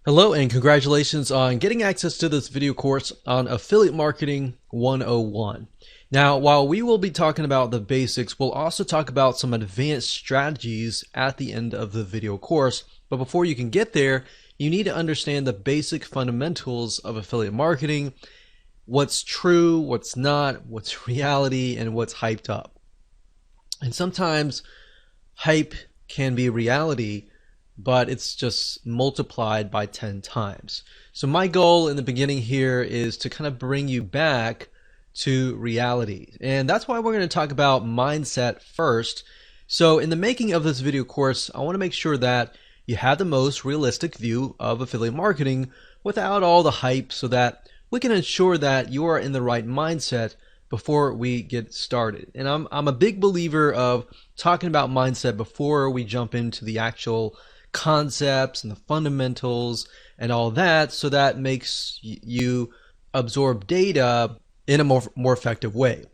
Hello and congratulations on getting access to this video course on Affiliate Marketing 101. Now, while we will be talking about the basics, we'll also talk about some advanced strategies at the end of the video course. But before you can get there, you need to understand the basic fundamentals of affiliate marketing, what's true, what's not, what's reality, and what's hyped up. And sometimes hype can be reality, but it's just multiplied by 10 times. So my goal in the beginning here is to kind of bring you back to reality. And that's why we're going to talk about mindset first. So in the making of this video course, I want to make sure that you have the most realistic view of affiliate marketing without all the hype, so that we can ensure that you are in the right mindset before we get started. And I'm a big believer of talking about mindset before we jump into the actual concepts and the fundamentals and all that, so that makes you absorb data in a more effective way.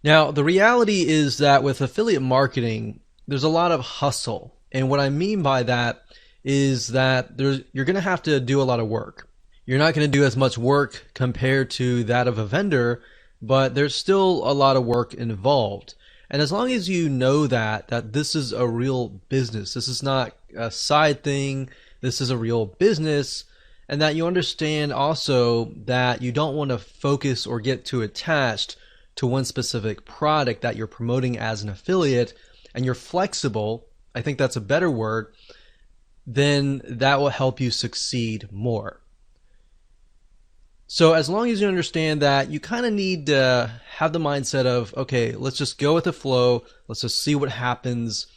Now, the reality is that with affiliate marketing, there's a lot of hustle. And what I mean by that is that you're going to have to do a lot of work. You're not going to do as much work compared to that of a vendor, but there's still a lot of work involved. And as long as you know that this is a real business, this is not a side thing, this is a real business, and that you understand also that you don't want to focus or get too attached to one specific product that you're promoting as an affiliate, and you're flexible, I think that's a better word, then that will help you succeed more. So as long as you understand that, you kind of need to have the mindset of, okay, let's just go with the flow. Let's just see what happens.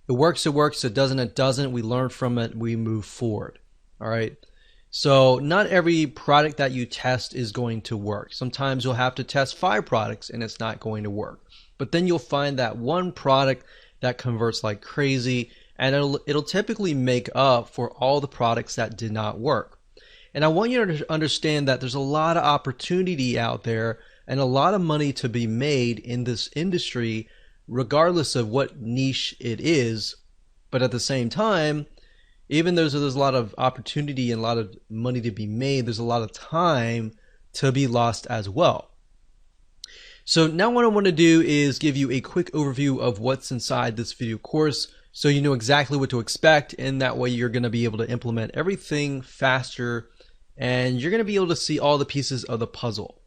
It works, it works. It doesn't. We learn from it. We move forward. All right. So not every product that you test is going to work. Sometimes you'll have to test 5 products and it's not going to work. But then you'll find that one product that converts like crazy, and it'll typically make up for all the products that did not work. And I want you to understand that there's a lot of opportunity out there and a lot of money to be made in this industry, regardless of what niche it is. But at the same time, even though there's a lot of opportunity and a lot of money to be made, there's a lot of time to be lost as well. So now what I want to do is give you a quick overview of what's inside this video course, so you know exactly what to expect, and that way you're going to be able to implement everything faster, and you're going to be able to see all the pieces of the puzzle.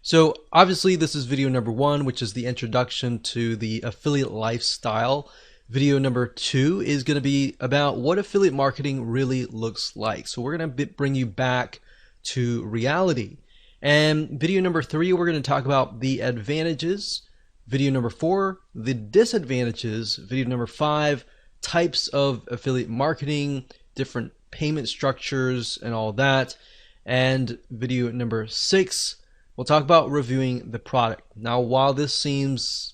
So obviously this is video number 1, which is the introduction to the affiliate lifestyle. Video number 2 is going to be about what affiliate marketing really looks like. So we're going to bring you back to reality. And video number 3, we're going to talk about the advantages. Video number 4, the disadvantages. Video number 5, types of affiliate marketing, different payment structures and all that. And video number 6, we'll talk about reviewing the product. Now, while this seems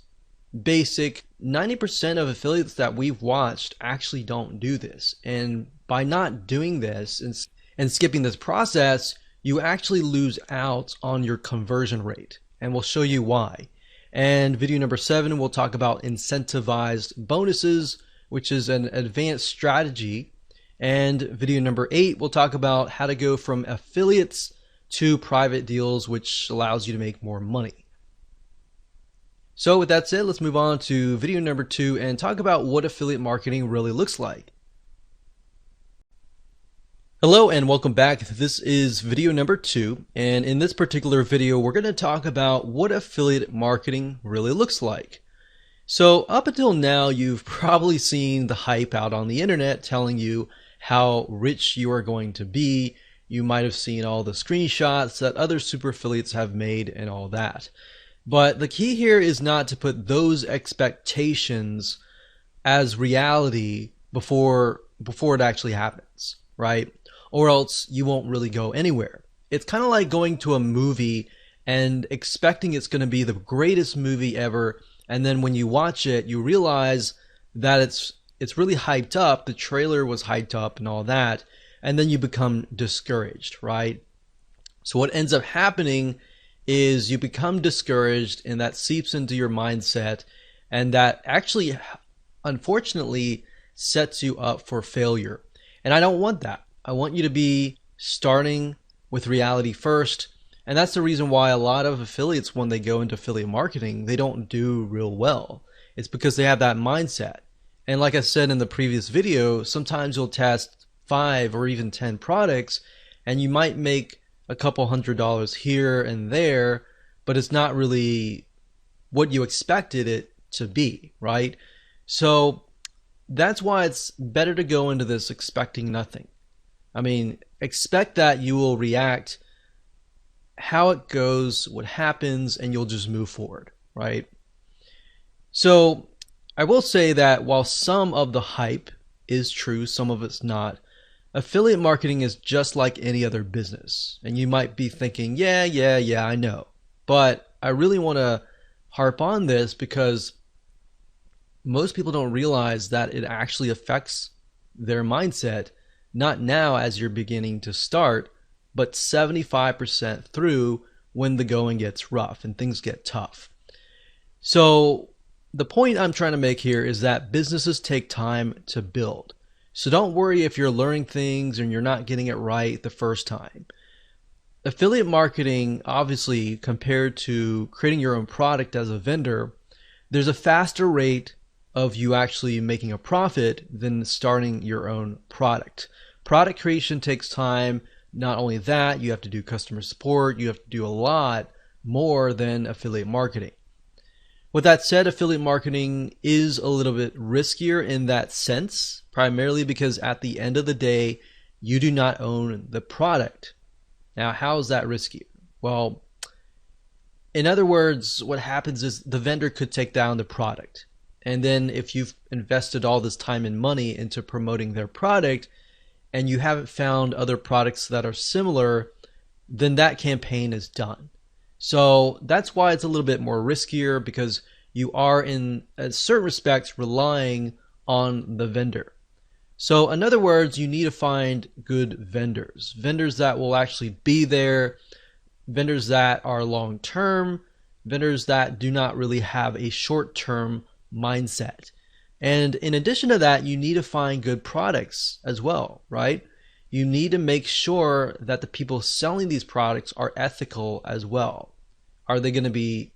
basic, 90% of affiliates that we've watched actually don't do this. And by not doing this and skipping this process, you actually lose out on your conversion rate. And we'll show you why. And video number 7, we'll talk about incentivized bonuses, which is an advanced strategy. And video number 8, we'll talk about how to go from affiliates to private deals, which allows you to make more money. So with that said, let's move on to video number 2 and talk about what affiliate marketing really looks like. Hello and welcome back. This is video number 2, and in this particular video, we're going to talk about what affiliate marketing really looks like. So up until now, you've probably seen the hype out on the internet telling you how rich you are going to be. You might have seen all the screenshots that other super affiliates have made and all that. But the key here is not to put those expectations as reality before it actually happens, right? Or else you won't really go anywhere. It's kind of like going to a movie and expecting it's going to be the greatest movie ever, and then when you watch it, you realize that it's really hyped up, the trailer was hyped up and all that, and then you become discouraged, right? So what ends up happening is you become discouraged, and that seeps into your mindset, and that actually, unfortunately, sets you up for failure. And I don't want that. I want you to be starting with reality first. And that's the reason why a lot of affiliates, when they go into affiliate marketing, they don't do real well. It's because they have that mindset. And like I said in the previous video, sometimes you'll test 5 or even 10 products and you might make a couple $100 here and there, but it's not really what you expected it to be, right? So that's why it's better to go into this expecting nothing. I mean, expect that you will react how it goes, what happens, and you'll just move forward, right? So I will say that while some of the hype is true, some of it's not, affiliate marketing is just like any other business. And you might be thinking, yeah, I know. But I really want to harp on this because most people don't realize that it actually affects their mindset, not now as you're beginning to start, but 75% through when the going gets rough and things get tough. So the point I'm trying to make here is that businesses take time to build. So don't worry if you're learning things and you're not getting it right the first time. Affiliate marketing, obviously, compared to creating your own product as a vendor, there's a faster rate of you actually making a profit than starting your own product. Product creation takes time. Not only that, you have to do customer support. You have to do a lot more than affiliate marketing. With that said, affiliate marketing is a little bit riskier in that sense, primarily because at the end of the day, you do not own the product. Now, how is that risky? Well, in other words, what happens is the vendor could take down the product. And then if you've invested all this time and money into promoting their product and you haven't found other products that are similar, then that campaign is done. So that's why it's a little bit more riskier, because you are in certain respects relying on the vendor. So in other words, you need to find good vendors that will actually be there, vendors that are long-term, vendors that do not really have a short-term mindset. And in addition to that, you need to find good products as well, right? You need to make sure that the people selling these products are ethical as well. Are they going to be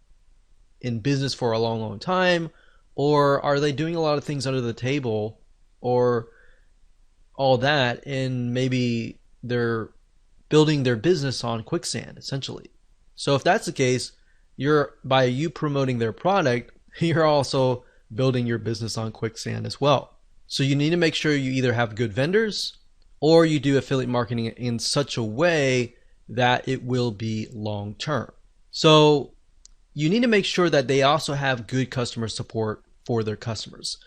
in business for a long, long time? Or are they doing a lot of things under the table or all that, and maybe they're building their business on quicksand, essentially? So if that's the case, by you promoting their product, you're also building your business on quicksand as well. So you need to make sure you either have good vendors or you do affiliate marketing in such a way that it will be long term. So you need to make sure that they also have good customer support for their customers.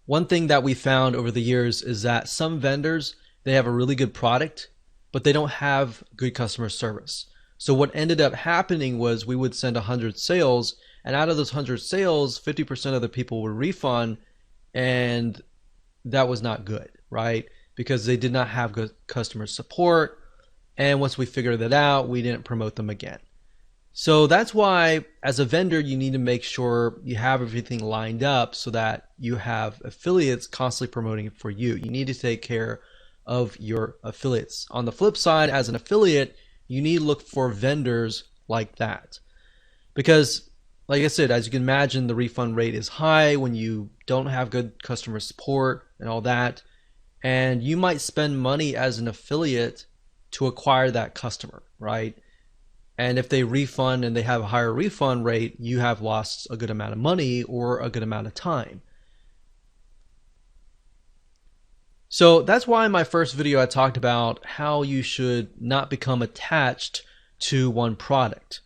One thing that we found over the years is that some vendors, they have a really good product, but they don't have good customer service. So what ended up happening was we would send 100 sales, and out of those 100 sales, 50% of the people would refund, and that was not good, right? Because they did not have good customer support, and once we figured that out, we didn't promote them again. So that's why, as a vendor, you need to make sure you have everything lined up so that you have affiliates constantly promoting it for you. You need to take care of your affiliates. On the flip side, as an affiliate, you need to look for vendors like that. Because, like I said, as you can imagine, the refund rate is high when you don't have good customer support and all that. And you might spend money as an affiliate to acquire that customer, right? And if they refund and they have a higher refund rate, you have lost a good amount of money or a good amount of time. So that's why in my first video I talked about how you should not become attached to one product.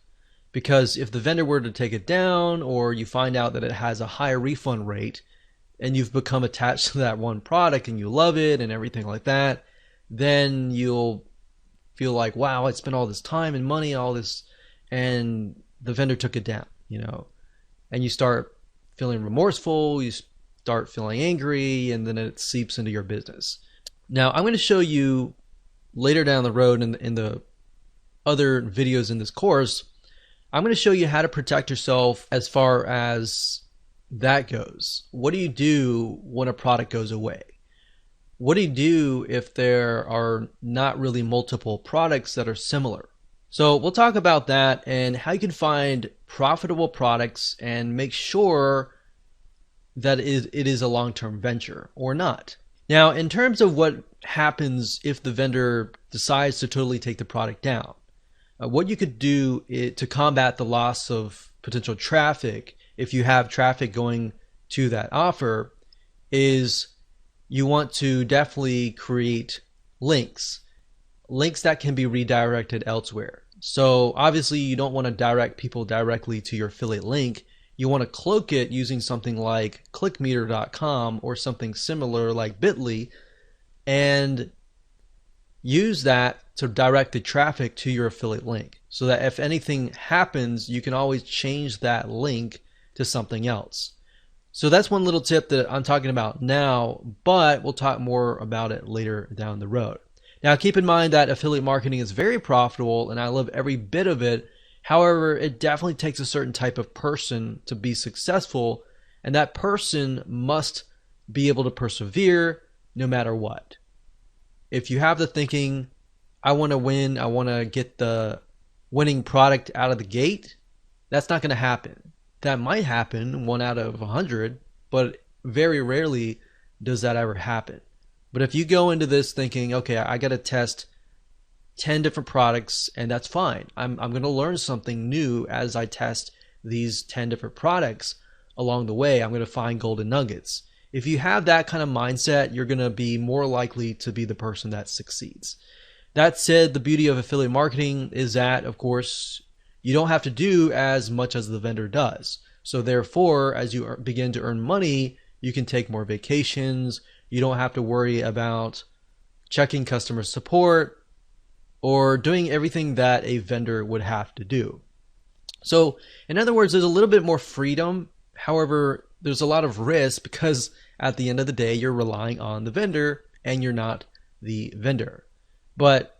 Because if the vendor were to take it down, or you find out that it has a higher refund rate and you've become attached to that one product and you love it and everything like that, then you'll feel like, wow, I spent all this time and money, all this, and the vendor took it down, and you start feeling remorseful, you start feeling angry, and then it seeps into your business. Now, I'm going to show you later down the road in the other videos in this course, I'm going to show you how to protect yourself as far as that goes. What do you do when a product goes away? what do you do if there are not really multiple products that are similar? So we'll talk about that and how you can find profitable products and make sure that it is a long-term venture or not. Now, in terms of what happens if the vendor decides to totally take the product down, what you could do to combat the loss of potential traffic, if you have traffic going to that offer, is you want to definitely create links that can be redirected elsewhere. So obviously you don't want to direct people directly to your affiliate link. You want to cloak it using something like clickmeter.com or something similar like Bitly, and use that to direct the traffic to your affiliate link, so that if anything happens, you can always change that link to something else. So that's one little tip that I'm talking about now, but we'll talk more about it later down the road. Now, keep in mind that affiliate marketing is very profitable and I love every bit of it. However, it definitely takes a certain type of person to be successful, and that person must be able to persevere no matter what. If you have the thinking, I want to win, I want to get the winning product out of the gate, that's not going to happen. That might happen 1 out of 100, but very rarely does that ever happen. But if you go into this thinking, okay, I got to test 10 different products, and that's fine. I'm going to learn something new as I test these 10 different products along the way. I'm going to find golden nuggets. If you have that kind of mindset, you're going to be more likely to be the person that succeeds. That said, the beauty of affiliate marketing is that, of course, you don't have to do as much as the vendor does. So therefore, as you begin to earn money, you can take more vacations. You don't have to worry about checking customer support or doing everything that a vendor would have to do. So in other words, there's a little bit more freedom. However, there's a lot of risk because at the end of the day, you're relying on the vendor and you're not the vendor. But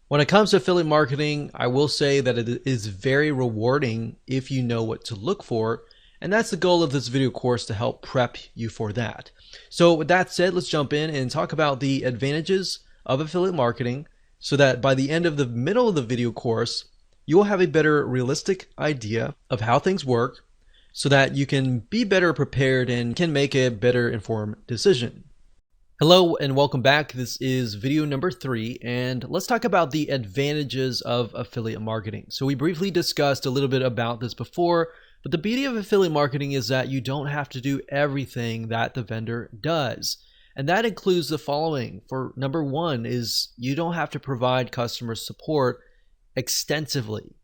when it comes to affiliate marketing, I will say that it is very rewarding if you know what to look for. And that's the goal of this video course, to help prep you for that. So with that said, let's jump in and talk about the advantages of affiliate marketing, so that by the end of the middle of the video course, you will have a better realistic idea of how things work, so that you can be better prepared and can make a better informed decision. Hello and welcome back. This is video number 3, and let's talk about the advantages of affiliate marketing. So we briefly discussed a little bit about this before, but the beauty of affiliate marketing is that you don't have to do everything that the vendor does. And that includes the following. For number 1 is you don't have to provide customer support extensively.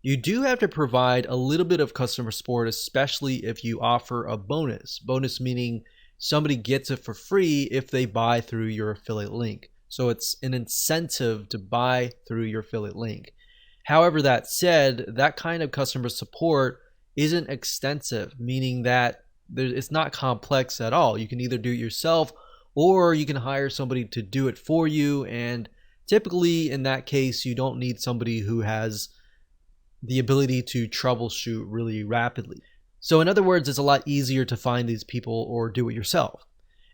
You do have to provide a little bit of customer support, especially if you offer a bonus. Bonus meaning somebody gets it for free if they buy through your affiliate link. So it's an incentive to buy through your affiliate link. However, that said, that kind of customer support isn't extensive, meaning that it's not complex at all. You can either do it yourself or you can hire somebody to do it for you. And typically in that case, you don't need somebody who has the ability to troubleshoot really rapidly. So in other words, it's a lot easier to find these people or do it yourself.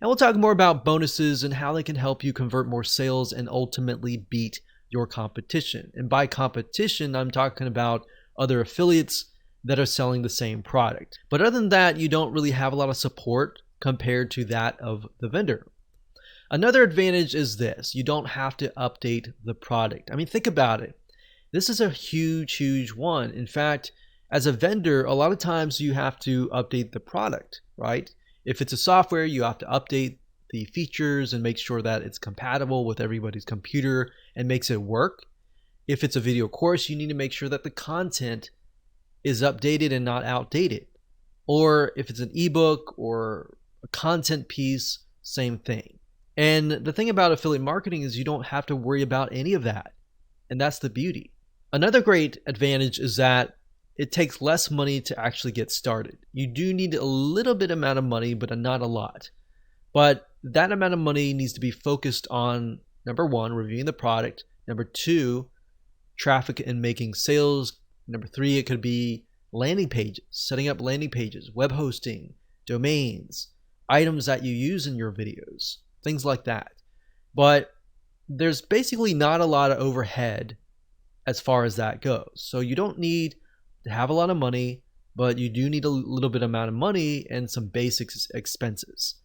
And we'll talk more about bonuses and how they can help you convert more sales and ultimately beat your competition. And by competition, I'm talking about other affiliates that are selling the same product. But other than that, you don't really have a lot of support compared to that of the vendor. Another advantage is this: you don't have to update the product. I mean, think about it. This is a huge one. In fact, as a vendor, a lot of times you have to update the product, right? If it's a software, you have to update the features and make sure that it's compatible with everybody's computer and makes it work. If it's a video course, you need to make sure that the content is updated and not outdated. Or if it's an ebook or a content piece, same thing. And the thing about affiliate marketing is you don't have to worry about any of that. And that's the beauty. Another great advantage is that it takes less money to actually get started. You do need a little bit amount of money, but not a lot. But that amount of money needs to be focused on, number 1, reviewing the product. Number 2, traffic and making sales. Number 3, it could be landing pages, setting up landing pages, web hosting, domains, items that you use in your videos, things like that. But there's basically not a lot of overhead as far as that goes. So you don't need to have a lot of money, but you do need a little bit amount of money and some basic expenses.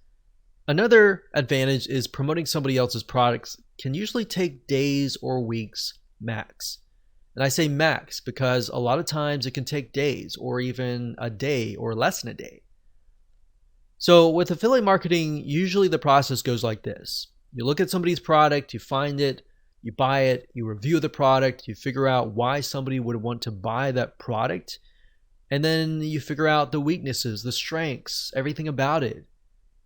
Another advantage is promoting somebody else's products can usually take days or weeks max. And I say max because a lot of times it can take days or even a day or less than a day. So with affiliate marketing, usually the process goes like this. You look at somebody's product, you find it, you buy it, you review the product, you figure out why somebody would want to buy that product, and then you figure out the weaknesses, the strengths, everything about it.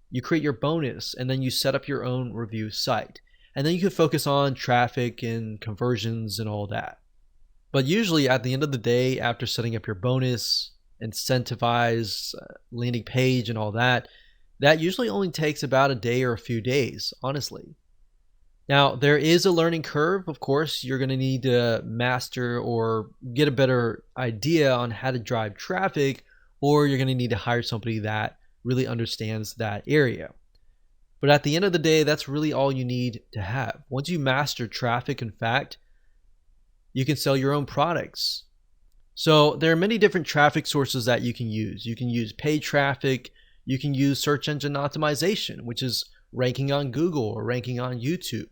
You create your bonus, and then you set up your own review site. And then you can focus on traffic and conversions and all that. But usually at the end of the day, after setting up your bonus, incentivize, landing page and all that, that usually only takes about a day or a few days, honestly. Now, there is a learning curve. Of course, you're going to need to master or get a better idea on how to drive traffic, or you're going to need to hire somebody that really understands that area. But at the end of the day, that's really all you need to have. Once you master traffic, in fact, you can sell your own products. So there are many different traffic sources that you can use. You can use paid traffic. You can use search engine optimization, which is ranking on Google or ranking on YouTube.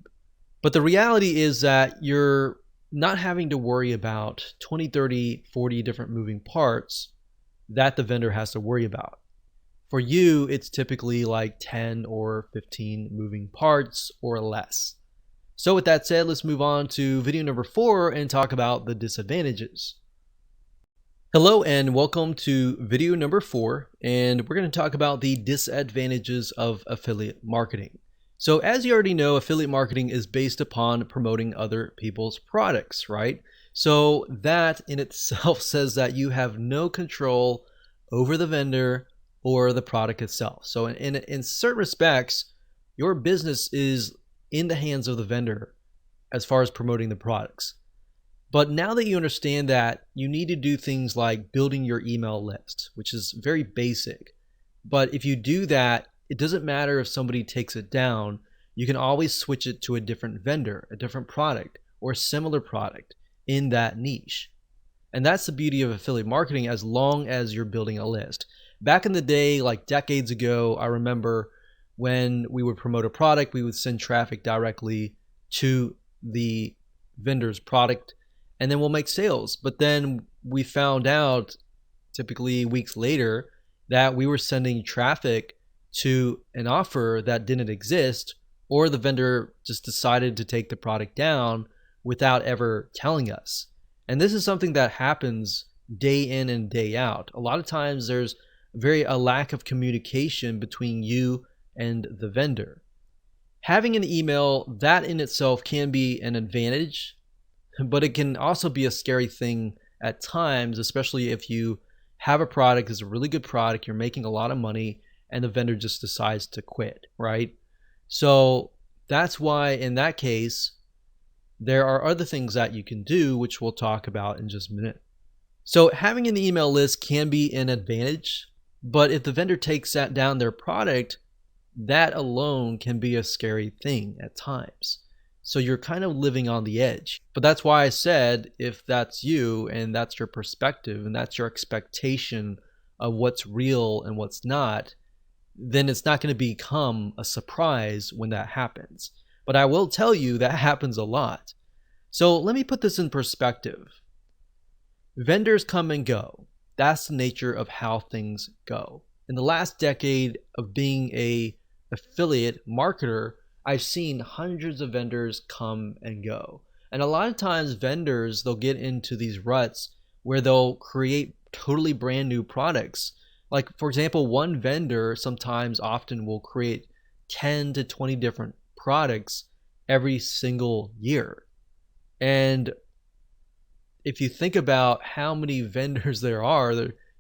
But the reality is that you're not having to worry about 20, 30, 40 different moving parts that the vendor has to worry about. For you, it's typically like 10 or 15 moving parts or less. So with that said, let's move on to video number 4 and talk about the disadvantages. Hello and welcome to video number 4, and we're going to talk about the disadvantages of affiliate marketing. So as you already know, affiliate marketing is based upon promoting other people's products, right? So that in itself says that you have no control over the vendor or the product itself. So in certain respects, your business is in the hands of the vendor as far as promoting the products. But now that you understand that, you need to do things like building your email list, which is very basic. But if you do that, it doesn't matter if somebody takes it down. You can always switch it to a different vendor, a different product, or a similar product in that niche. And that's the beauty of affiliate marketing as long as you're building a list. Back in the day, like decades ago, I remember when we would promote a product, we would send traffic directly to the vendor's product, and then we'll make sales. But then we found out, typically weeks later, that we were sending traffic to an offer that didn't exist, or the vendor just decided to take the product down without ever telling us. And this is something that happens day in and day out. A lot of times there's a lack of communication between you and the vendor. Having an email, that in itself can be an advantage, but it can also be a scary thing at times, especially if you have a product, it's a really good product, you're making a lot of money, and the vendor just decides to quit, right? So that's why in that case, there are other things that you can do, which we'll talk about in just a minute. So having an email list can be an advantage, but if the vendor takes that down their product, that alone can be a scary thing at times. So you're kind of living on the edge. But that's why I said, if that's you and that's your perspective and that's your expectation of what's real and what's not, then it's not going to become a surprise when that happens. But I will tell you that happens a lot. So let me put this in perspective. Vendors come and go. That's the nature of how things go. In the last decade of being an affiliate marketer, I've seen hundreds of vendors come and go. And a lot of times vendors, they'll get into these ruts where they'll create totally brand new products. Like, for example, one vendor often will create 10 to 20 different products every single year. And if you think about how many vendors there are,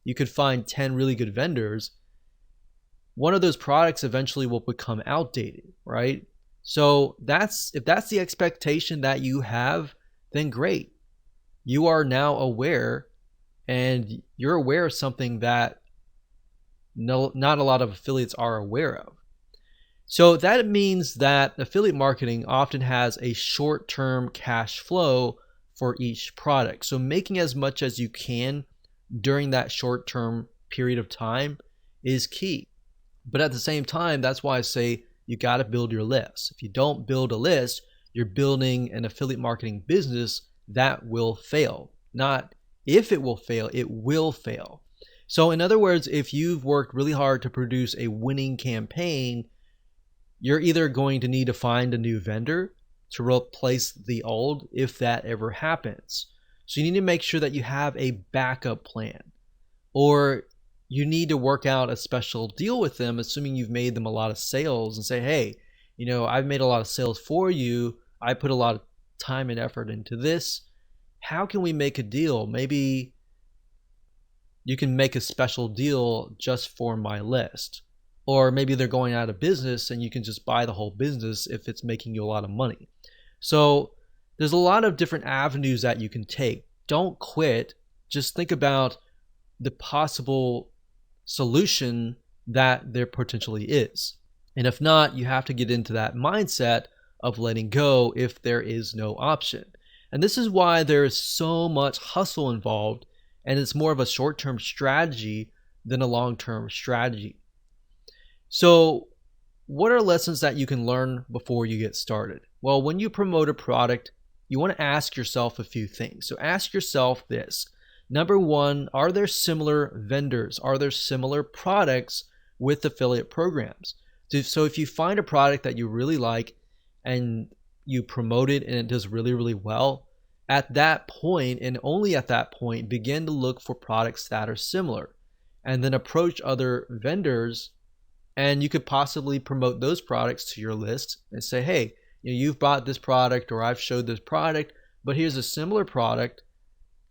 you could find 10 really good vendors. One of those products eventually will become outdated, right? So if that's the expectation that you have, then great. You are now aware, and you're aware of something that not a lot of affiliates are aware of. So that means that affiliate marketing often has a short-term cash flow for each product. So making as much as you can during that short-term period of time is key. But at the same time, that's why I say you got to build your list. If you don't build a list, you're building an affiliate marketing business that will fail. Not if it will fail, it will fail. So in other words, if you've worked really hard to produce a winning campaign, you're either going to need to find a new vendor to replace the old if that ever happens. So you need to make sure that you have a backup plan, or you need to work out a special deal with them, assuming you've made them a lot of sales, and say, hey, I've made a lot of sales for you. I put a lot of time and effort into this. How can we make a deal? Maybe you can make a special deal just for my list. Or maybe they're going out of business and you can just buy the whole business if it's making you a lot of money. So there's a lot of different avenues that you can take. Don't quit. Just think about the possible solution that there potentially is. And if not, you have to get into that mindset of letting go if there is no option. And this is why there is so much hustle involved, and it's more of a short-term strategy than a long-term strategy. So what are lessons that you can learn before you get started? Well, when you promote a product, you want to ask yourself a few things. So ask yourself this. Number one, are there similar vendors? Are there similar products with affiliate programs? So if you find a product that you really like and you promote it and it does really, really well, at that point, and only at that point, begin to look for products that are similar, and then approach other vendors. And you could possibly promote those products to your list and say, hey, you've bought this product, or I've showed this product, but here's a similar product.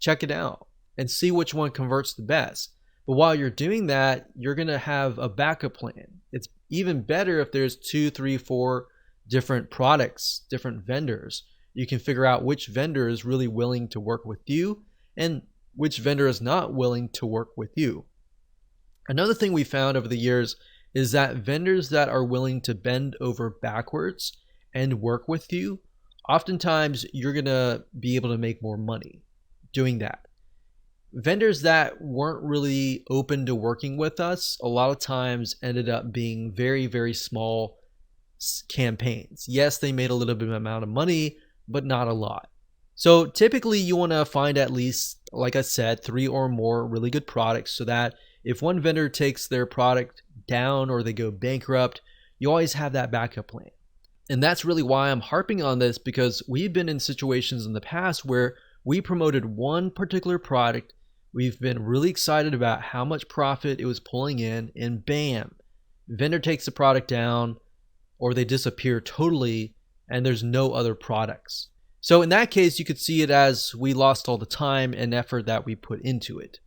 Check it out and see which one converts the best. But while you're doing that, you're going to have a backup plan. It's even better if there's 2, 3, 4 different products, different vendors. You can figure out which vendor is really willing to work with you and which vendor is not willing to work with you. Another thing we found over the years is that vendors that are willing to bend over backwards and work with you, oftentimes you're going to be able to make more money doing that. Vendors that weren't really open to working with us a lot of times ended up being very, very small campaigns. Yes, they made a little bit of amount of money, but not a lot. So typically you want to find at least, like I said, 3 or more really good products, so that if one vendor takes their product down or they go bankrupt, you always have that backup plan. And that's really why I'm harping on this, because we've been in situations in the past where we promoted one particular product, we've been really excited about how much profit it was pulling in, and bam, vendor takes the product down or they disappear totally and there's no other products. So in that case, you could see it as we lost all the time and effort that we put into it.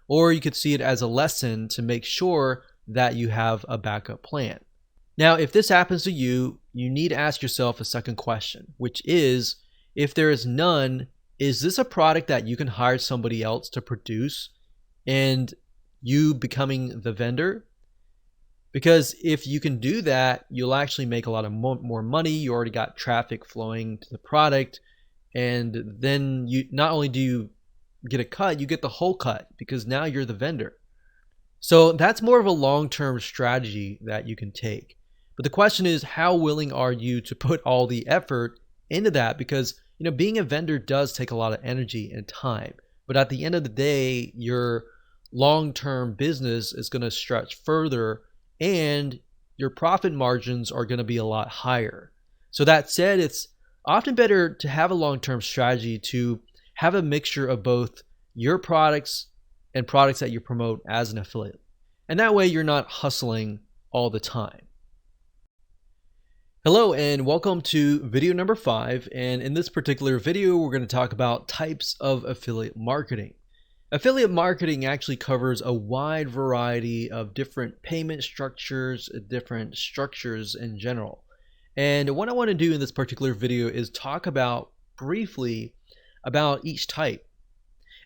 Or you could see it as a lesson to make sure that you have a backup plan. Now, if this happens to you, you need to ask yourself a second question, which is, if there is none, is this a product that you can hire somebody else to produce and you becoming the vendor? Because if you can do that, you'll actually make a lot of more money. You already got traffic flowing to the product, and then you not only do you get a cut, you get the whole cut, because now you're the vendor. So that's more of a long-term strategy that you can take. But the question is, how willing are you to put all the effort into that? Because being a vendor does take a lot of energy and time. But at the end of the day, your long-term business is going to stretch further, and your profit margins are going to be a lot higher. So that said, it's often better to have a long-term strategy, to have a mixture of both your products and products that you promote as an affiliate. And that way you're not hustling all the time. Hello and welcome to video number 5. And in this particular video, we're going to talk about types of affiliate marketing. Affiliate marketing actually covers a wide variety of different payment structures, different structures in general. And what I want to do in this particular video is talk about briefly about each type.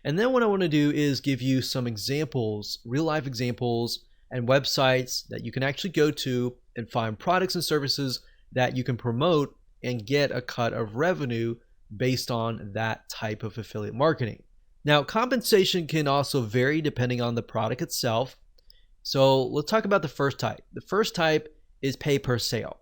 And then what I want to do is give you some examples, real life examples and websites that you can actually go to and find products and services that you can promote and get a cut of revenue based on that type of affiliate marketing. Now, compensation can also vary depending on the product itself. So let's talk about the first type. The first type is pay per sale.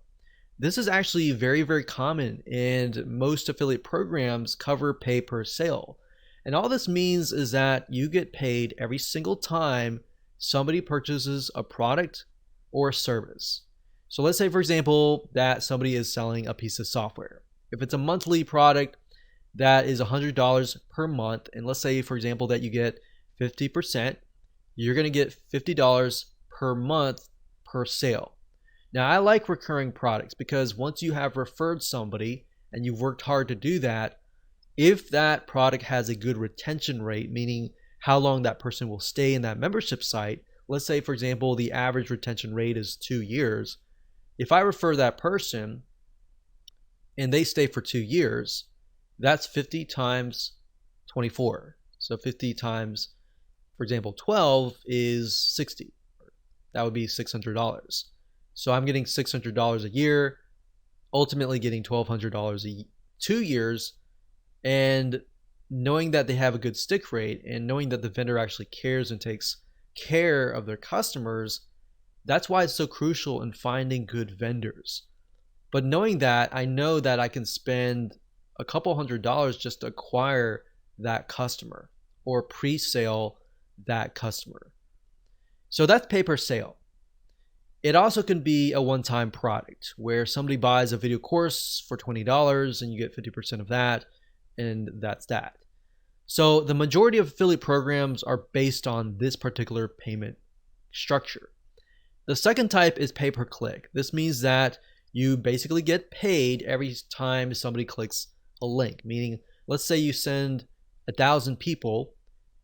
This is actually very, very common, and most affiliate programs cover pay per sale. And all this means is that you get paid every single time somebody purchases a product or a service. So let's say, for example, that somebody is selling a piece of software. If it's a monthly product, that is $100 per month. And let's say, for example, that you get 50%, you're going to get $50 per month per sale. Now, I like recurring products because once you have referred somebody and you've worked hard to do that, if that product has a good retention rate, meaning how long that person will stay in that membership site, let's say, for example, the average retention rate is 2 years. If I refer that person and they stay for 2 years, that's 50 times 24. So 50 times, for example, 12 is 60. That would be $600. So I'm getting $600 a year, ultimately getting $1,200 2 years, and knowing that they have a good stick rate and knowing that the vendor actually cares and takes care of their customers, that's why it's so crucial in finding good vendors. But knowing that, I know that I can spend a couple $100s just to acquire that customer or pre-sale that customer. So that's pay per sale. It also can be a one-time product where somebody buys a video course for $20 and you get 50% of that, and that's that. So the majority of affiliate programs are based on this particular payment structure. The second type is pay per click. This means that you basically get paid every time somebody clicks a link, meaning let's say you send 1,000 people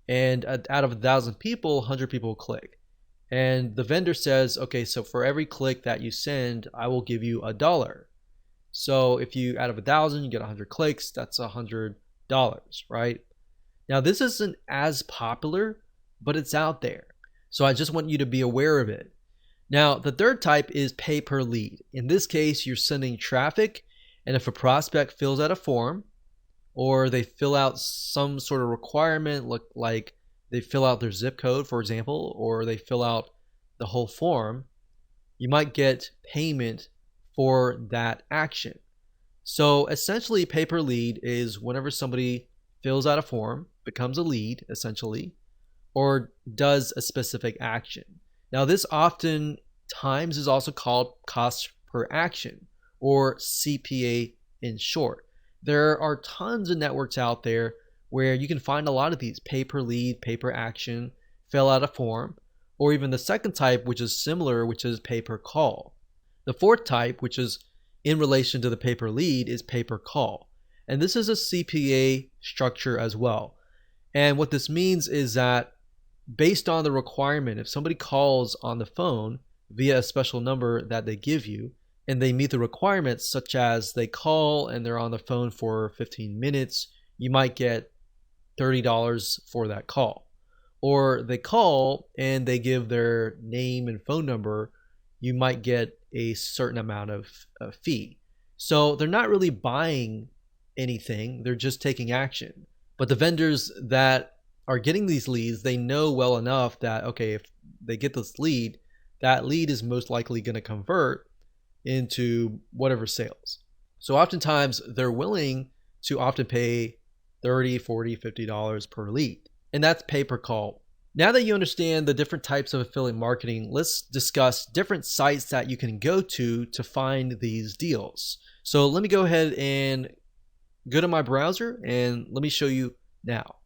and out of 1,000 people, 100 people click. And the vendor says, okay, so for every click that you send, I will give you $1. So if you, out of 1,000, you get 100 clicks, that's $100, right? Now, this isn't as popular, but it's out there. So I just want you to be aware of it. Now, the third type is pay per lead. In this case, you're sending traffic, and if a prospect fills out a form, or they fill out some sort of requirement, like they fill out their zip code, for example, or they fill out the whole form, you might get payment for that action. So essentially, pay per lead is whenever somebody fills out a form, becomes a lead, essentially, or does a specific action. Now, this often times is also called cost per action, or CPA in short. There are tons of networks out there where you can find a lot of these: pay per lead, pay per action, fill out a form, or even the second type, which is similar, which is pay per call. The fourth type, which is in relation to the pay per lead, is pay per call. And this is a CPA structure as well. And what this means is that based on the requirement, if somebody calls on the phone via a special number that they give you, and they meet the requirements, such as they call and they're on the phone for 15 minutes, you might get $30 for that call. Or they call and they give their name and phone number, you might get a certain amount of fee. So they're not really buying anything, they're just taking action. But the vendors that are getting these leads, they know well enough that, okay, if they get this lead, that lead is most likely going to convert into whatever sales. So oftentimes they're willing to often pay $30, $40, $50 per lead. And that's pay per call. Now that you understand the different types of affiliate marketing, let's discuss different sites that you can go to find these deals. So let me go ahead and go to my browser and let me show you now.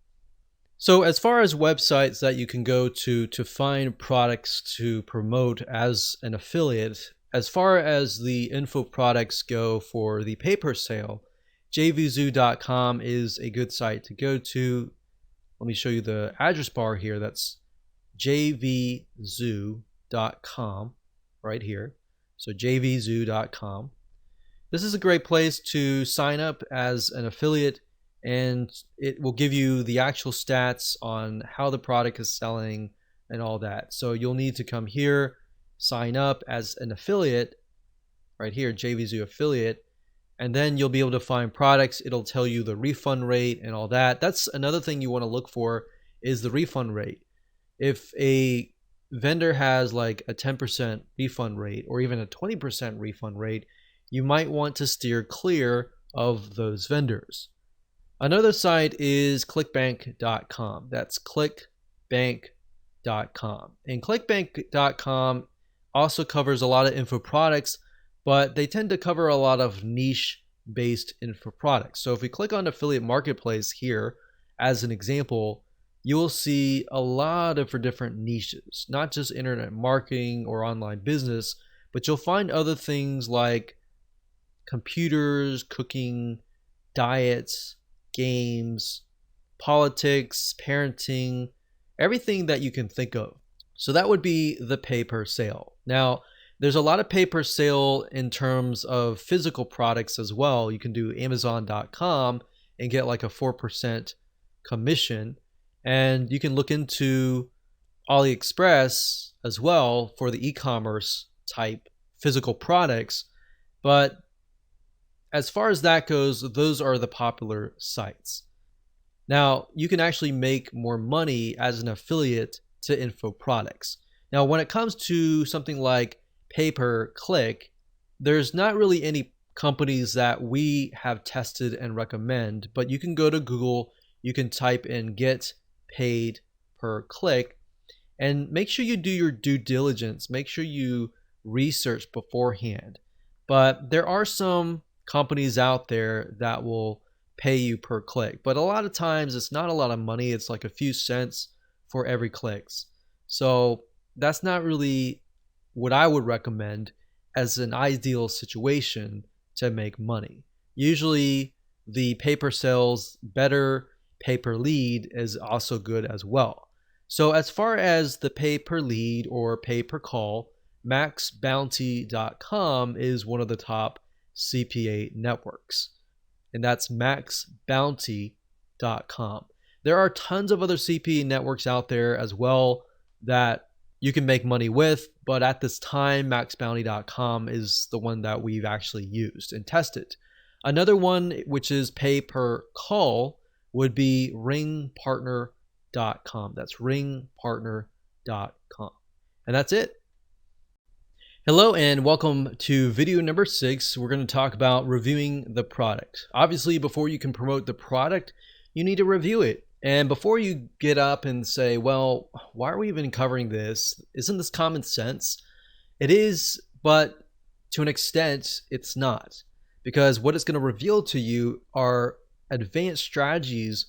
So as far as websites that you can go to find products to promote as an affiliate, as far as the info products go for the pay per sale, jvzoo.com is a good site to go to. Let me show you the address bar here. That's jvzoo.com right here. So jvzoo.com. This is a great place to sign up as an affiliate, and it will give you the actual stats on how the product is selling and all that. So you'll need to come here, sign up as an affiliate right here, JVZoo affiliate, and then you'll be able to find products. It'll tell you the refund rate and all that. That's another thing you want to look for, is the refund rate. If a vendor has like a 10% refund rate or even a 20% refund rate, you might want to steer clear of those vendors. Another site is clickbank.com. That's clickbank.com. And clickbank.com also covers a lot of info products, but they tend to cover a lot of niche based info products. So if we click on affiliate marketplace here as an example, you will see a lot of different niches, not just internet marketing or online business, but you'll find other things like computers, cooking, diets, games, politics, parenting, everything that you can think of. So that would be the pay per sale. Now, there's a lot of pay per sale in terms of physical products as well. You can do Amazon.com and get like a 4% commission. And you can look into AliExpress as well for the e-commerce type physical products. But as far as that goes, those are the popular sites. Now, you can actually make more money as an affiliate to info products. Now, when it comes to something like pay-per-click, there's not really any companies that we have tested and recommend, but you can go to Google, you can type in get paid per click, and make sure you do your due diligence. Make sure you research beforehand. But there are some companies out there that will pay you per click, but a lot of times it's not a lot of money. It's like a few cents for every clicks. So that's not really what I would recommend as an ideal situation to make money. Usually the pay per sales better, pay per lead is also good as well. So as far as the pay per lead or pay per call, maxbounty.com is one of the top CPA networks, and that's maxbounty.com. There are tons of other CPA networks out there as well that you can make money with, but at this time, maxbounty.com is the one that we've actually used and tested. Another one, which is pay per call, would be ringpartner.com. That's ringpartner.com. And that's it. Hello and welcome to video number 6. We're going to talk about reviewing the product. Obviously, before you can promote the product, you need to review it. And before you get up and say, well, why are we even covering this? Isn't this common sense? It is, but to an extent, it's not. Because what it's going to reveal to you are advanced strategies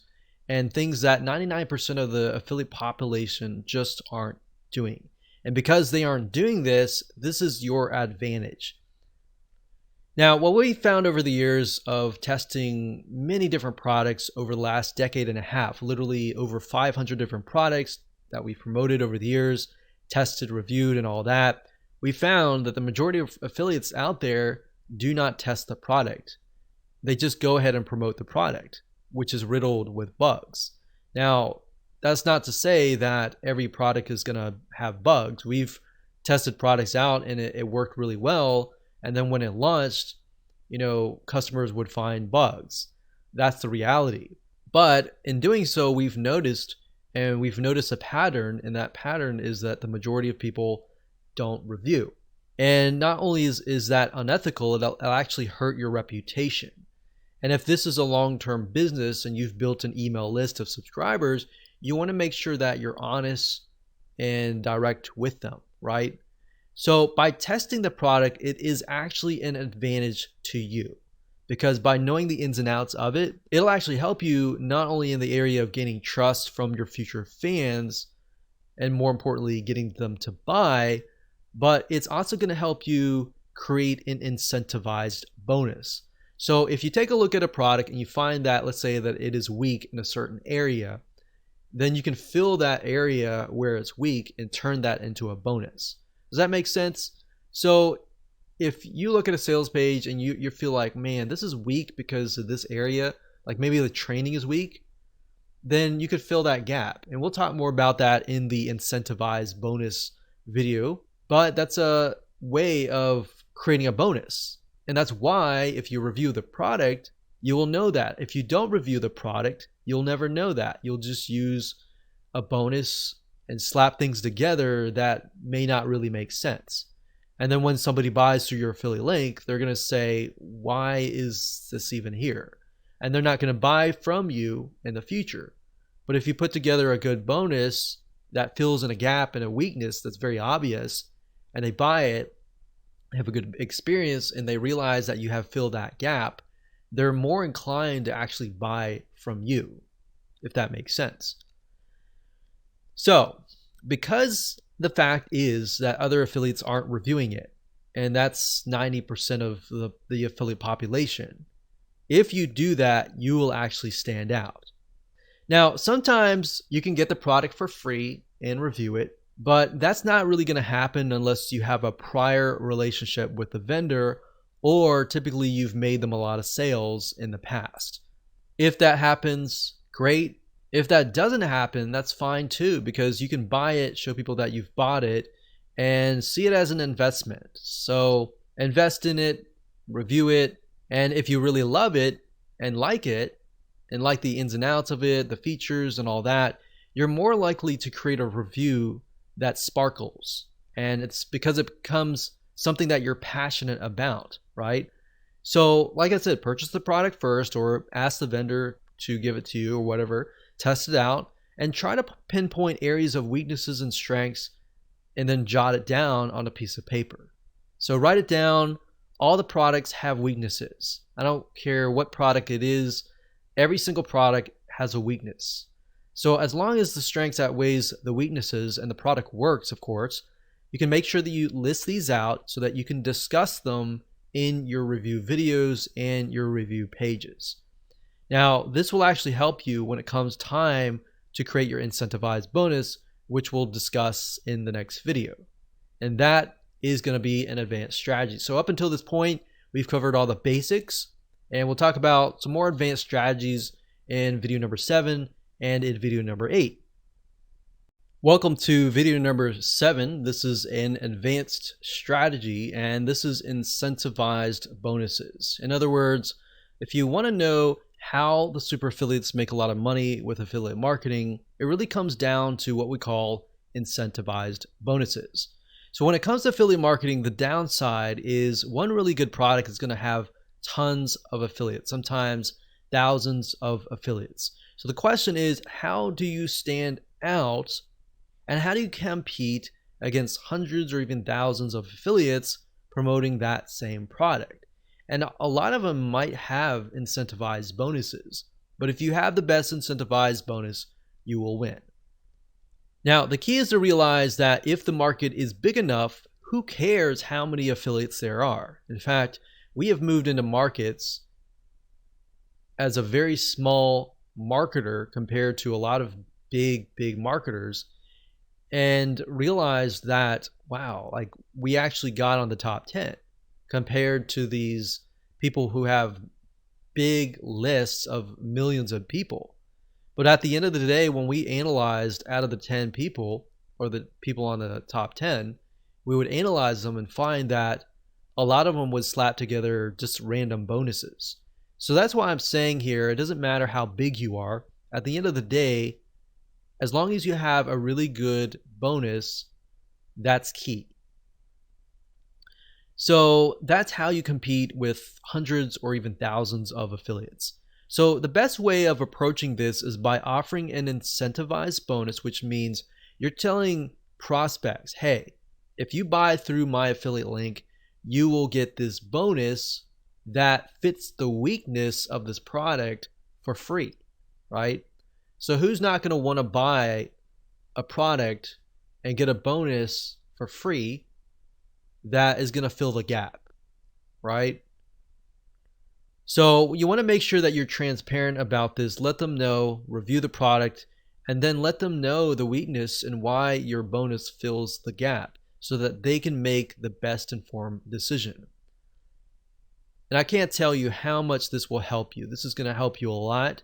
and things that 99% of the affiliate population just aren't doing. And because they aren't doing this, this is your advantage. Now, what we found over the years of testing many different products over the last decade and a half, literally over 500 different products that we promoted over the years, tested, reviewed, and all that, we found that the majority of affiliates out there do not test the product. They just go ahead and promote the product, which is riddled with bugs. Now, that's not to say that every product is going to have bugs. We've tested products out and it worked really well. And then when it launched, customers would find bugs. That's the reality. But in doing so, we've noticed a pattern, and that pattern is that the majority of people don't review. And not only is that unethical, it'll actually hurt your reputation. And if this is a long-term business and you've built an email list of subscribers, you want to make sure that you're honest and direct with them, right? So by testing the product, it is actually an advantage to you, because by knowing the ins and outs of it, it'll actually help you not only in the area of gaining trust from your future fans, and more importantly, getting them to buy, but it's also going to help you create an incentivized bonus. So if you take a look at a product and you find that, let's say that it is weak in a certain area, then you can fill that area where it's weak and turn that into a bonus. Does that make sense? So if you look at a sales page and you feel like, man, this is weak because of this area, like maybe the training is weak, then you could fill that gap. And we'll talk more about that in the incentivized bonus video. but that's a way of creating a bonus. And that's why if you review the product, you will know that. If you don't review the product, you'll never know that. You'll just use a bonus and slap things together that may not really make sense. And then when somebody buys through your affiliate link, they're going to say, why is this even here? And they're not going to buy from you in the future. But if you put together a good bonus that fills in a gap and a weakness that's very obvious, and they buy it, have a good experience, and they realize that you have filled that gap, they're more inclined to actually buy from you, if that makes sense. So, because the fact is that other affiliates aren't reviewing it, and that's 90% of the affiliate population, if you do that, you will actually stand out. Now, sometimes you can get the product for free and review it, but that's not really going to happen unless you have a prior relationship with the vendor, or typically you've made them a lot of sales in the past. If that happens, great. If that doesn't happen, that's fine too, because you can buy it, show people that you've bought it, and see it as an investment. So invest in it, review it, and if you really love it and like the ins and outs of it, the features and all that, you're more likely to create a review that sparkles. And it's because it becomes something that you're passionate about, right? So like I said, purchase the product first, or ask the vendor to give it to you or whatever, test it out, and try to pinpoint areas of weaknesses and strengths, and then jot it down on a piece of paper. So write it down. All the products have weaknesses. I don't care what product it is. Every single product has a weakness. So as long as the strengths outweighs the weaknesses and the product works, of course, you can make sure that you list these out so that you can discuss them in your review videos and your review pages. Now, this will actually help you when it comes time to create your incentivized bonus, which we'll discuss in the next video. And that is going to be an advanced strategy. So up until this point, we've covered all the basics, and we'll talk about some more advanced strategies in video number 7 and in video number 8. Welcome to video number 7. This is an advanced strategy, and this is incentivized bonuses. In other words, if you want to know how the super affiliates make a lot of money with affiliate marketing, it really comes down to what we call incentivized bonuses. So when it comes to affiliate marketing, the downside is one really good product is going to have tons of affiliates, sometimes thousands of affiliates. So the question is, how do you stand out, and how do you compete against hundreds or even thousands of affiliates promoting that same product? And a lot of them might have incentivized bonuses, but if you have the best incentivized bonus, you will win. Now, the key is to realize that if the market is big enough, who cares how many affiliates there are? In fact, we have moved into markets as a very small marketer compared to a lot of big marketers, and realized that, wow, like we actually got on the top 10 compared to these people who have big lists of millions of people. But at the end of the day, when we analyzed out of the 10 people, or the people on the top 10, we would analyze them and find that a lot of them would slap together just random bonuses. So that's why I'm saying here, it doesn't matter how big you are. At the end of the day, as long as you have a really good bonus, that's key. So that's how you compete with hundreds or even thousands of affiliates. So the best way of approaching this is by offering an incentivized bonus, which means you're telling prospects, hey, if you buy through my affiliate link, you will get this bonus that fits the weakness of this product for free, right? So who's not going to want to buy a product and get a bonus for free that is going to fill the gap, right? So you want to make sure that you're transparent about this. Let them know, review the product, and then let them know the weakness and why your bonus fills the gap so that they can make the best informed decision. And I can't tell you how much this will help you. This is going to help you a lot.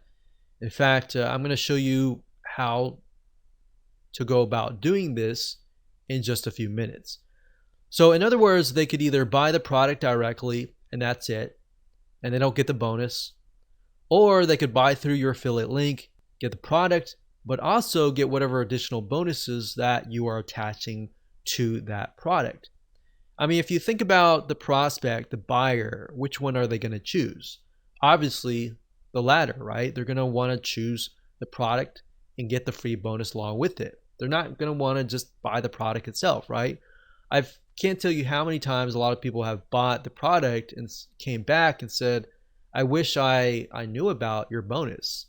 In fact, I'm going to show you how to go about doing this in just a few minutes. So in other words, they could either buy the product directly and that's it, and they don't get the bonus, or they could buy through your affiliate link, get the product, but also get whatever additional bonuses that you are attaching to that product. I mean, if you think about the prospect, the buyer, which one are they going to choose? Obviously, the latter, right? They're going to want to choose the product and get the free bonus along with it. They're not going to want to just buy the product itself, right? I can't tell you how many times a lot of people have bought the product and came back and said, I wish I knew about your bonus,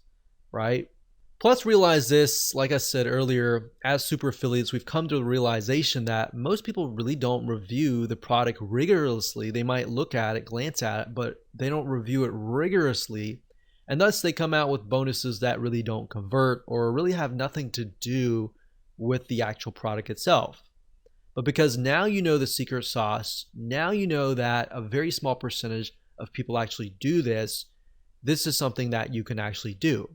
right? Plus, realize this, like I said earlier, as super affiliates, we've come to the realization that most people really don't review the product rigorously. They might look at it, glance at it, but they don't review it rigorously. And thus, they come out with bonuses that really don't convert or really have nothing to do with the actual product itself. But because now you know the secret sauce, now you know that a very small percentage of people actually do this, this is something that you can actually do.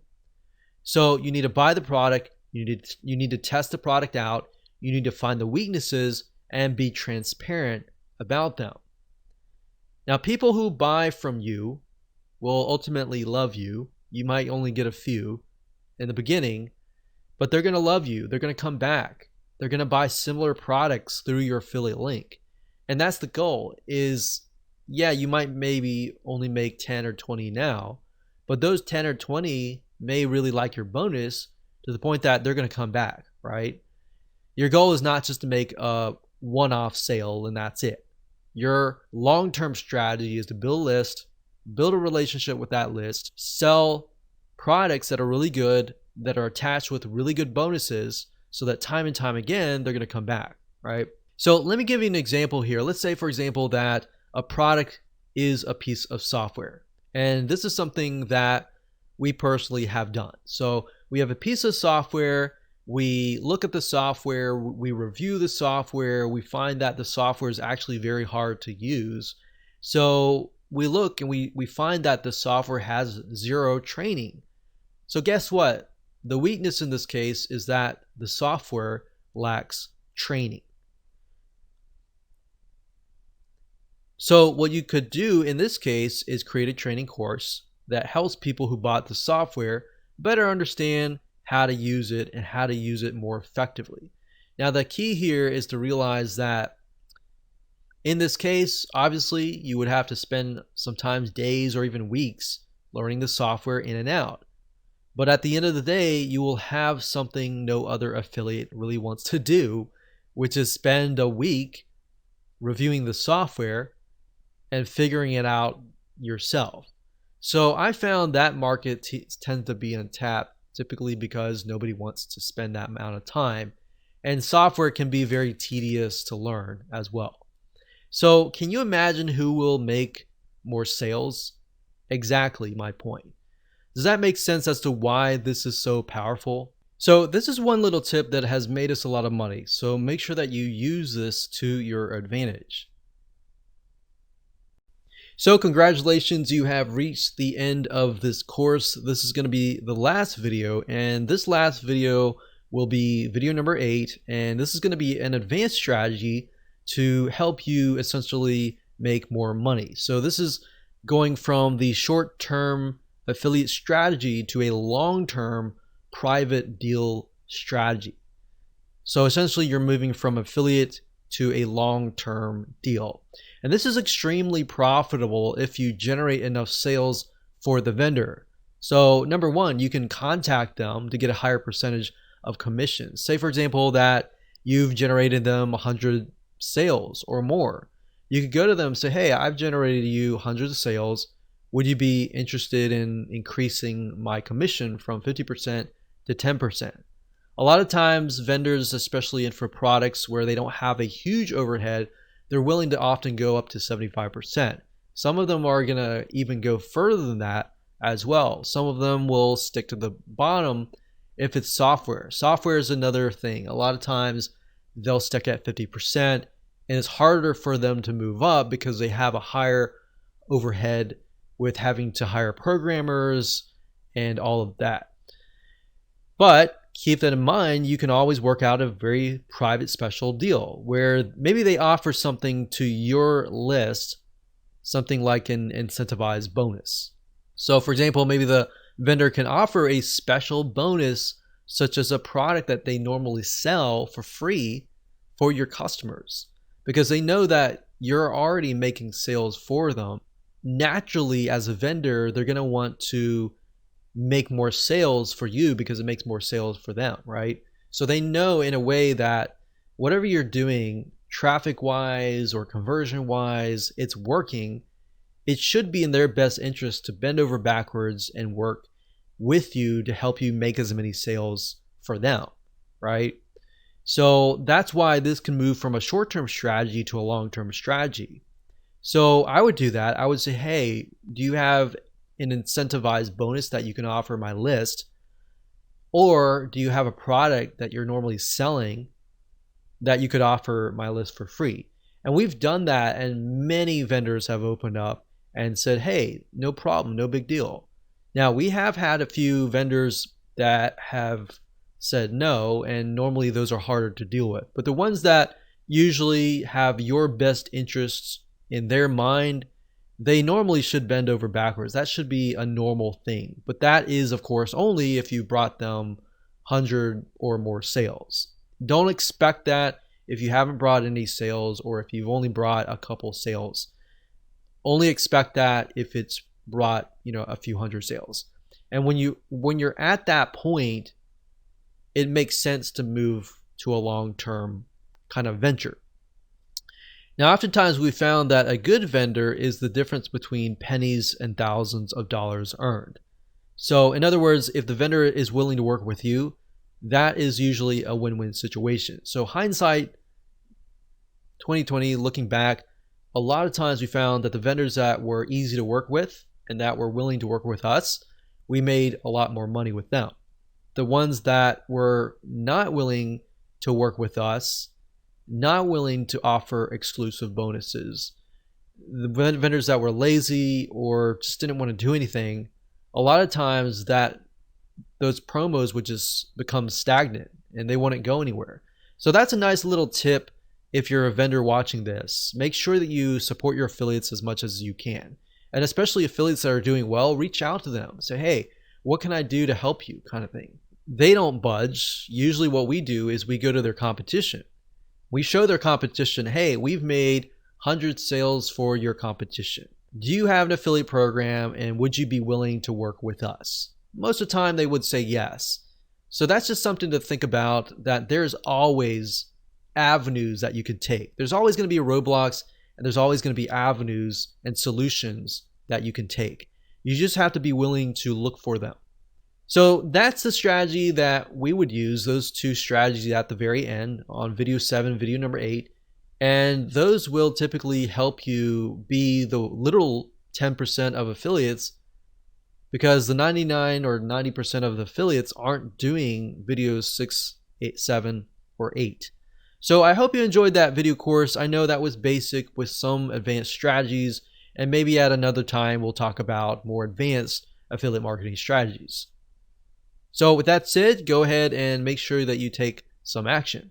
So you need to buy the product, you need to test the product out, you need to find the weaknesses and be transparent about them. Now, people who buy from you will ultimately love you. You might only get a few in the beginning, but they're going to love you. They're going to come back. They're going to buy similar products through your affiliate link. And that's the goal is, yeah, you might maybe only make 10 or 20 now, but those 10 or 20 may really like your bonus to the point that they're going to come back, right? Your goal is not just to make a one-off sale and that's it. Your long-term strategy is to build a list, build a relationship with that list, sell products that are really good, that are attached with really good bonuses so that time and time again, they're going to come back, right? So let me give you an example here. Let's say, for example, that a product is a piece of software. And this is something that we personally have done. So we have a piece of software, we look at the software, we review the software, we find that the software is actually very hard to use. So we look and we find that the software has zero training. So guess what? The weakness in this case is that the software lacks training. So what you could do in this case is create a training course that helps people who bought the software better understand how to use it and how to use it more effectively. Now, the key here is to realize that in this case, obviously, you would have to spend sometimes days or even weeks learning the software in and out. But at the end of the day, you will have something no other affiliate really wants to do, which is spend a week reviewing the software and figuring it out yourself. So I found that market tends to be untapped, typically because nobody wants to spend that amount of time. And software can be very tedious to learn as well. So can you imagine who will make more sales? Exactly my point. Does that make sense as to why this is so powerful? So this is one little tip that has made us a lot of money. So make sure that you use this to your advantage. So congratulations, you have reached the end of this course. This is going to be the last video, and this last video will be video number 8, and this is going to be an advanced strategy to help you essentially make more money. So this is going from the short-term affiliate strategy to a long-term private deal strategy. So essentially you're moving from affiliate to a long-term deal. And this is extremely profitable if you generate enough sales for the vendor. So number one, you can contact them to get a higher percentage of commissions. Say for example that you've generated them 100 sales or more. You could go to them and say, hey, I've generated you hundreds of sales. Would you be interested in increasing my commission from 50% to 10%? A lot of times vendors, especially for products where they don't have a huge overhead, they're willing to often go up to 75%. Some of them are going to even go further than that as well. Some of them will stick to the bottom if it's software. Software is another thing. A lot of times they'll stick at 50%, and it's harder for them to move up because they have a higher overhead with having to hire programmers and all of that. But keep that in mind, you can always work out a very private special deal where maybe they offer something to your list, something like an incentivized bonus. So for example, maybe the vendor can offer a special bonus such as a product that they normally sell for free for your customers because they know that you're already making sales for them. Naturally, as a vendor, they're going to want to make more sales for you because it makes more sales for them, right? So they know in a way that whatever you're doing, traffic wise or conversion wise, it's working. It should be in their best interest to bend over backwards and work with you to help you make as many sales for them, right? So that's why this can move from a short-term strategy to a long-term strategy. So I would do that. I would say, hey, do you have an incentivized bonus that you can offer my list? Or do you have a product that you're normally selling that you could offer my list for free? And we've done that, and many vendors have opened up and said, hey, no problem, no big deal. Now, we have had a few vendors that have said no, and normally those are harder to deal with. But the ones that usually have your best interests in their mind, they normally should bend over backwards. That should be a normal thing. But that is, of course, only if you brought them 100 or more sales. Don't expect that if you haven't brought any sales or if you've only brought a couple sales. Only expect that if it's brought, a few hundred sales. And when you're at that point, it makes sense to move to a long-term kind of venture. Now, oftentimes we found that a good vendor is the difference between pennies and thousands of dollars earned. So in other words, if the vendor is willing to work with you, that is usually a win-win situation. So hindsight 2020, looking back, a lot of times we found that the vendors that were easy to work with and that were willing to work with us, we made a lot more money with them. The ones that were not willing to work with us, not willing to offer exclusive bonuses, the vendors that were lazy or just didn't want to do anything, a lot of times those promos would just become stagnant and they wouldn't go anywhere. So that's a nice little tip. If you're a vendor watching this, make sure that you support your affiliates as much as you can. And especially affiliates that are doing well, reach out to them. Say, hey, what can I do to help you, kind of thing. They don't budge. Usually what we do is we go to their competition. We show their competition, hey, we've made 100 sales for your competition. Do you have an affiliate program and would you be willing to work with us? Most of the time they would say yes. So that's just something to think about, that there's always avenues that you could take. There's always going to be roadblocks and there's always going to be avenues and solutions that you can take. You just have to be willing to look for them. So that's the strategy that we would use, those two strategies at the very end on video 7, video number 8. And those will typically help you be the literal 10% of affiliates, because the 99 or 90% of the affiliates aren't doing videos 6, 8, 7, or 8. So I hope you enjoyed that video course. I know that was basic with some advanced strategies, and maybe at another time we'll talk about more advanced affiliate marketing strategies. So with that said, go ahead and make sure that you take some action.